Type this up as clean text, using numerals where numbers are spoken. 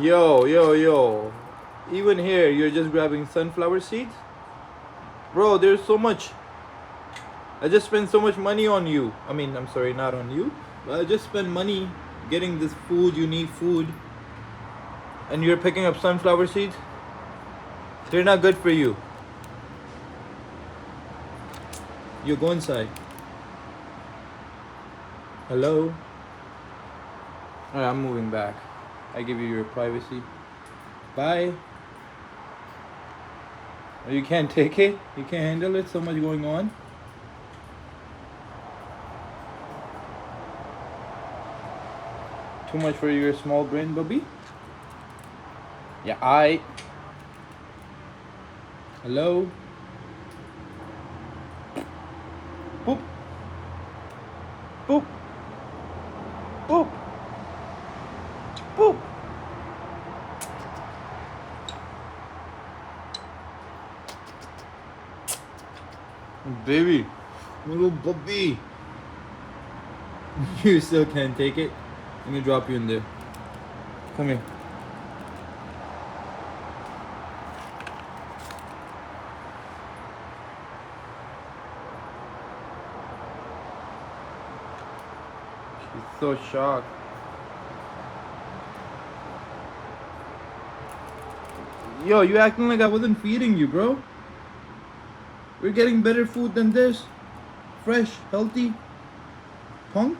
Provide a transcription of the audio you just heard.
Yo, yo, yo. Even here, you're just grabbing sunflower seeds? Bro, there's so much. I just spent so much money on you. I mean, I'm sorry, not on you. But I just spent money getting this food. You need food. And you're picking up sunflower seeds? They're not good for you. You go inside. Hello? Alright, I'm moving back. I give you your privacy. Bye. Oh, you can't take it? You can't handle it? So much going on? Too much for your small brain, Bobby? Yeah, I. Hello? Boop. Boop. Boop. Boop. Baby. Little Bobby. You still can't take it? Let me drop you in there. Come here. She's so shocked. Yo, you acting like I wasn't feeding you, bro. We're getting better food than this. Fresh, healthy. Punk.